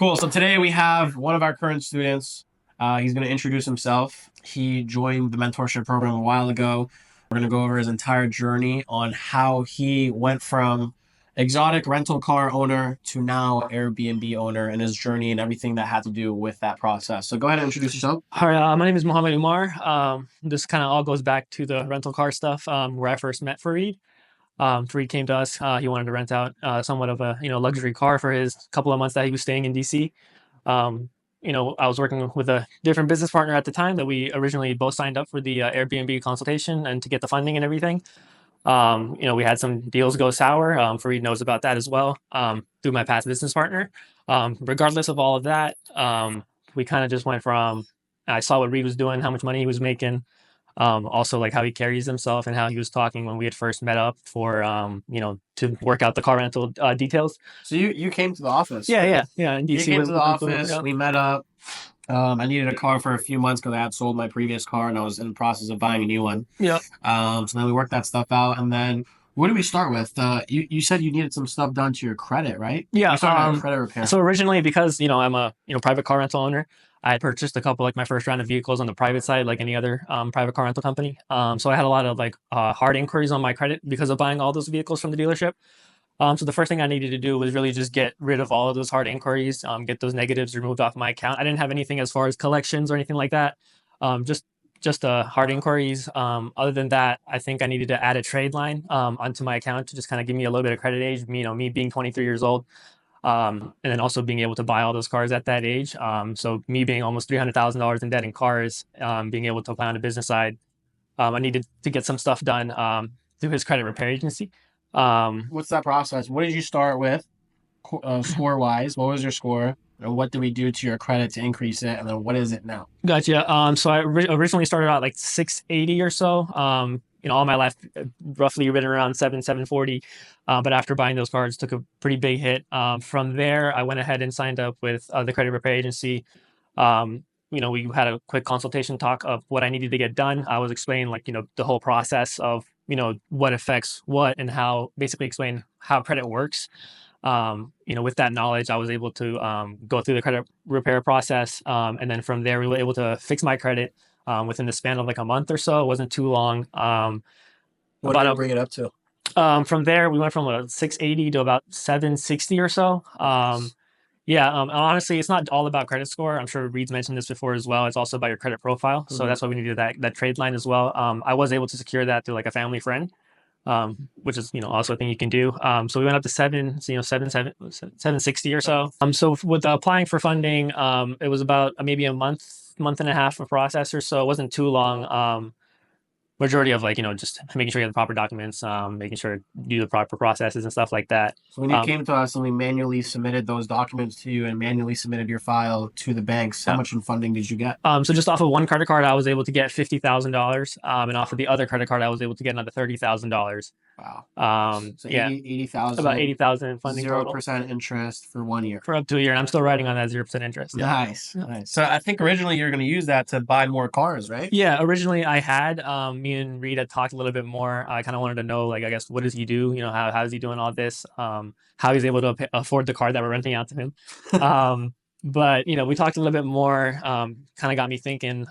Cool. So today we have one of our current students. He's going to introduce himself. He joined the mentorship program a while ago. We're going to go over his entire journey on how he went from exotic rental car owner to now Airbnb owner and his journey and everything that had to do with that process. So go ahead and introduce yourself. Hi, my name is Umar. This kind of all goes back to the rental car stuff where I first met Fareed. Fareed came to us. He wanted to rent out somewhat of a luxury car for his couple of months that he was staying in DC. Um, I was working with a different business partner at the time that we originally both signed up for the Airbnb consultation and to get the funding and everything. We had some deals go sour. Fareed knows about that as well through my past business partner. Regardless of all of that, we kind of just went from I saw what Reed was doing, how much money he was making, also like how he carries himself and how he was talking when we had first met up for to work out the car rental details. So you came to the office. Yeah. In You DC, came to the office. yeah. We met up. I needed a car for a few months because I had sold my previous car and I was in the process of buying a new one. Yeah. So then we worked that stuff out, and then what did we start with? You said you needed some stuff done to your credit, right? Yeah. We started on credit repair. So originally, because I'm a private car rental owner, I had purchased a couple like my first round of vehicles on the private side, like any other private car rental company. So I had a lot of hard inquiries on my credit because of buying all those vehicles from the dealership. So the first thing I needed to do was really just get rid of all of those hard inquiries, get those negatives removed off my account. I didn't have anything as far as collections or anything like that. Just hard inquiries. Other than that, I think I needed to add a trade line onto my account to just kind of give me a little bit of credit age. Me being 23 years old, and then also being able to buy all those cars at that age. So me being almost $300,000 in debt in cars, being able to apply on the business side, I needed to get some stuff done through his credit repair agency. What's that process? What did you start with, score wise? What was your score? And what did we do to your credit to increase it? And then what is it now? Gotcha. So I originally started out like 680 or so. All my life, roughly ridden around 740. But after buying those cars, took a pretty big hit. From there, I went ahead and signed up with the credit repair agency. We had a quick consultation talk of what I needed to get done. I was explaining the whole process of what affects what and how, basically explain how credit works. With that knowledge, I was able to go through the credit repair process. And then from there, we were able to fix my credit within the span of like a month or so. It wasn't too long. What did you bring it up to? From there, we went from a 680 to about 760 or so. Honestly, it's not all about credit score. I'm sure Reed's mentioned this before as well. It's also about your credit profile. So that's why we needed that trade line as well. I was able to secure that through like a family friend. Which is also a thing you can do. So we went up to 760 or so. So with applying for funding, it was about maybe a month and a half of process or so. It wasn't too long. Majority of just making sure you have the proper documents, making sure you do the proper processes and stuff like that. So when you came to us and we manually submitted those documents to you and manually submitted your file to the banks, how much in funding did you get? So just off of one credit card, I was able to get $50,000, and off of the other credit card, I was able to get another $30,000. Wow. So yeah, 80,000. About 80,000 in funding. 0% interest for 1 year. For up to a year, and I'm still riding on that 0% interest. Yeah. Nice. So I think originally you were going to use that to buy more cars, right? Yeah, originally I had. Me and Reed had talked a little bit more. I kind of wanted to know, I guess, what does he do? How is he doing all this? How he's able to afford the car that we're renting out to him. But we talked a little bit more. Kind of got me thinking,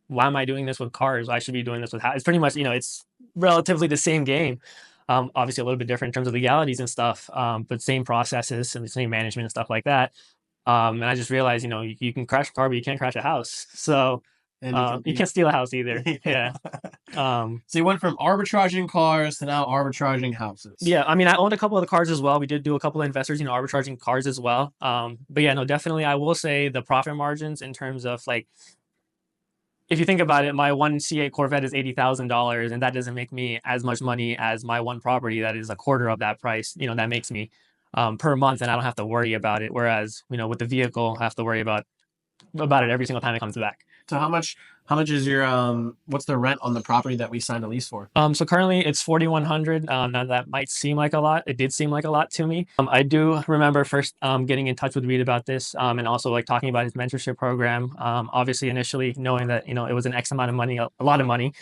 why am I doing this with cars? I should be doing this with houses. It's pretty much, it's relatively the same game. Obviously a little bit different in terms of legalities and stuff, but same processes and the same management and stuff like that. And I just realized, you can crash a car, but you can't crash a house. So you can't steal a house either. Yeah. So you went from arbitraging cars to now arbitraging houses. Yeah. I mean, I owned a couple of the cars as well. We did do a couple of investors, arbitraging cars as well. But yeah, no, definitely. I will say the profit margins in terms of if you think about it, my one C8 Corvette is $80,000, and that doesn't make me as much money as my one property that is a quarter of that price. That makes me per month, and I don't have to worry about it. Whereas, with the vehicle, I have to worry about it every single time it comes back. So how much is your what's the rent on the property that we signed a lease for? So currently it's $4,100. Now that might seem like a lot. It did seem like a lot to me. I do remember first getting in touch with Reed about this, and also talking about his mentorship program. Obviously initially knowing that it was an X amount of money, a lot of money.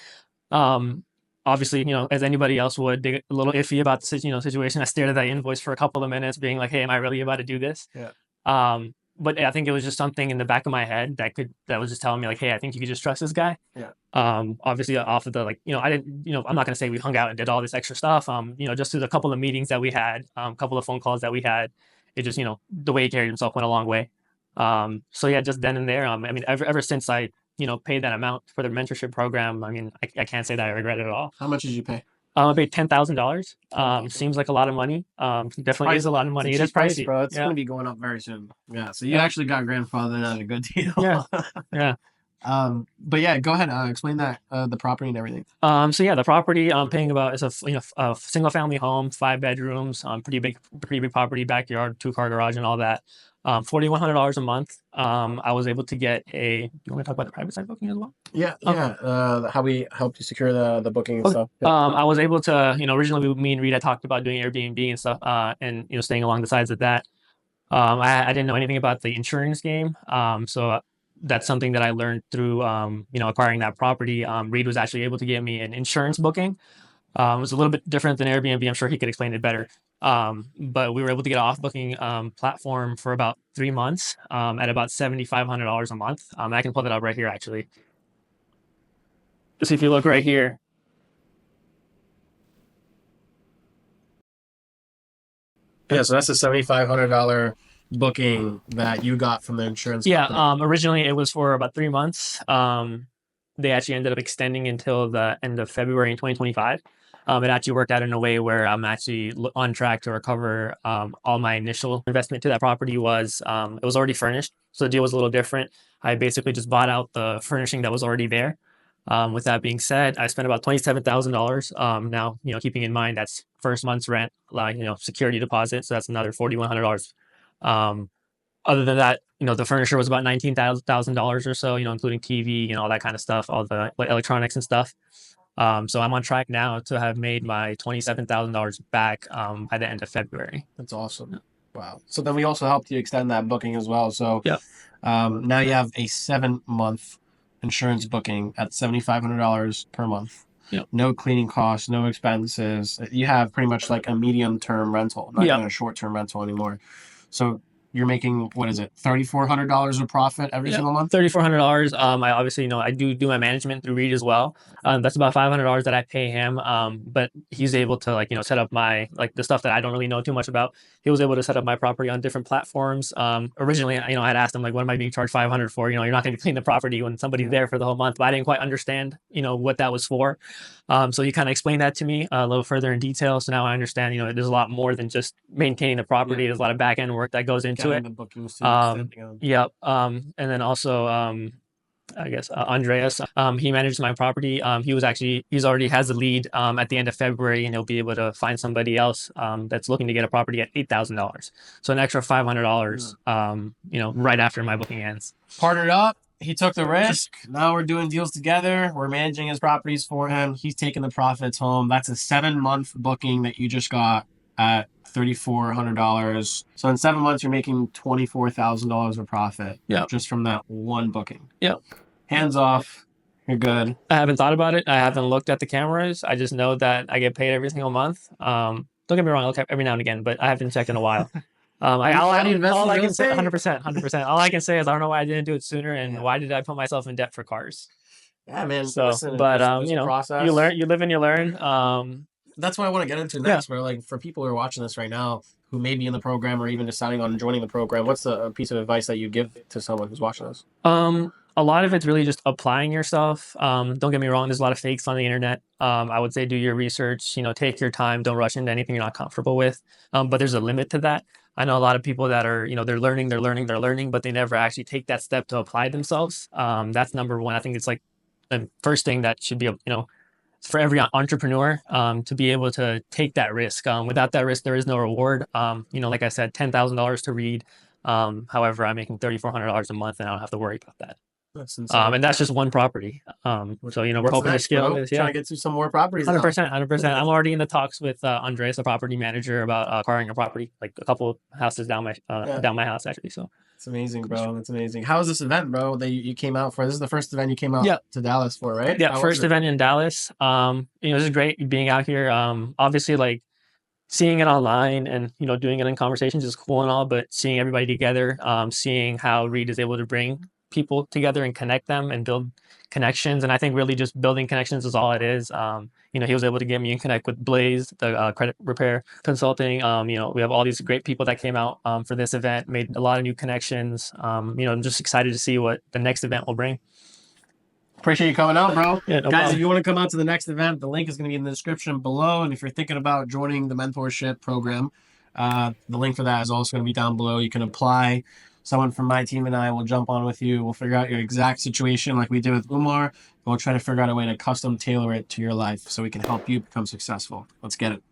Obviously, as anybody else would, a little iffy about the situation. I stared at that invoice for a couple of minutes, being like, "Hey, am I really about to do this?" Yeah. But I think it was just something in the back of my head that was just telling me like, hey, I think you could just trust this guy. Yeah. Obviously off of the like, I didn't, I'm not gonna say we hung out and did all this extra stuff. Just through the couple of meetings that we had, a couple of phone calls that we had, it just, the way he carried himself went a long way. So yeah, just then and there. I mean, ever since I, paid that amount for the mentorship program, I mean, I can't say that I regret it at all. How much did you pay? I paid $10,000. Seems like a lot of money. Definitely is a lot of money. It is pricey, bro. It's yeah. gonna be going up very soon. Yeah. So you actually got grandfathered at a good deal. Yeah. Yeah. But yeah, go ahead. Explain that the property and everything. So yeah, the property I'm paying about is a single family home, 5 bedrooms, pretty big property, backyard, 2-car garage, and all that. $4,100 a month. I was able to get a. You want me to talk about the private side booking as well? Yeah, yeah. How we helped you secure the booking and stuff. Yeah. I was able to, originally me and Reed had talked about doing Airbnb and stuff, and staying along the sides of that. I didn't know anything about the insurance game, so that's something that I learned through, acquiring that property. Reed was actually able to get me an insurance booking. It was a little bit different than Airbnb. I'm sure he could explain it better. But we were able to get an off booking platform for about 3 months at about $7,500 a month. I can pull that up right here, actually. Just if you look right here. Yeah, so that's a $7,500 booking that you got from the insurance Yeah, company. originally it was for about 3 months. They actually ended up extending until the end of February in 2025. It actually worked out in a way where I'm actually on track to recover all my initial investment to that property. It was already furnished, so the deal was a little different. I basically just bought out the furnishing that was already there. With that being said, I spent about $27,000. Now, keeping in mind that's first month's rent, like security deposit, so that's another $4,100. Other than that, the furniture was about $19,000 or so, including TV, all that kind of stuff, all the electronics and stuff. So I'm on track now to have made my $27,000 back by the end of February. That's awesome. Wow. So then we also helped you extend that booking as well. So yeah. Now you have a 7-month insurance booking at $7,500 per month. Yep. No cleaning costs, no expenses. You have pretty much like a medium-term rental, not even a short-term rental anymore. So you're making, what is it, $3,400 of profit every single month? $3,400. I obviously, I do my management through Reed as well. That's about $500 that I pay him. But he's able to set up my, the stuff that I don't really know too much about. He was able to set up my property on different platforms. Originally, I had asked him, what am I being charged $500 for? You're not going to clean the property when somebody's there for the whole month, but I didn't quite understand, what that was for. So he kind of explained that to me a little further in detail. So now I understand, there's a lot more than just maintaining the property. There's a lot of back end work that goes into it. Yep. And then also, I guess Andreas, he managed my property. He's already has a lead at the end of February, and he'll be able to find somebody else that's looking to get a property at $8,000. So an extra $500, right after my booking ends. Partnered up. He took the risk. Now we're doing deals together. We're managing his properties for him. He's taking the profits home. That's a 7-month booking that you just got at $3,400. So in 7 months, you're making $24,000 of profit. Yeah. Just from that one booking. Yep. Hands off. You're good. I haven't thought about it. I haven't looked at the cameras. I just know that I get paid every single month. Don't get me wrong. I look every now and again, but I haven't checked in a while. All I can say, 100%. All I can say is I don't know why I didn't do it sooner, and why did I put myself in debt for cars? Yeah, man. So, listen, but process. you live and you learn. That's what I want to get into next, bro. Like for people who are watching this right now, who may be in the program or even deciding on joining the program, what's a piece of advice that you give to someone who's watching this? A lot of it's really just applying yourself. Don't get me wrong. There's a lot of fakes on the internet. I would say do your research. Take your time. Don't rush into anything you're not comfortable with. But there's a limit to that. I know a lot of people that are, they're learning, but they never actually take that step to apply themselves. That's number one. I think it's like the first thing that should be, for every entrepreneur to be able to take that risk. Without that risk, there is no reward. Like I said, $10,000 to Read. However, I'm making $3,400 a month, and I don't have to worry about that. That's insane. And that's just one property. So we're hoping to scale this. Trying to get to some more properties. 100%. I'm already in the talks with Andreas, the property manager, about acquiring a property, like a couple houses down my house actually. So it's amazing, bro. It's amazing. How was this event, bro? That you came out for? This is the first event you came out to Dallas for, right? Yeah, first event in Dallas. This is great being out here. Obviously, seeing it online and doing it in conversations is cool and all, but seeing everybody together, seeing how Reed is able to bring people together and connect them and build connections, and I think really just building connections is all it is. He was able to get me in connect with Blaze, the credit repair consulting. We have all these great people that came out for this event, made a lot of new connections. I'm just excited to see what the next event will bring. Appreciate you coming out, bro. Yeah, no Guys, problem. if you want to come out to the next event, the link is going to be in the description below. And if you're thinking about joining the mentorship program, the link for that is also going to be down below. You can apply. Someone from my team and I will jump on with you. We'll figure out your exact situation like we did with Umar. We'll try to figure out a way to custom tailor it to your life so we can help you become successful. Let's get it.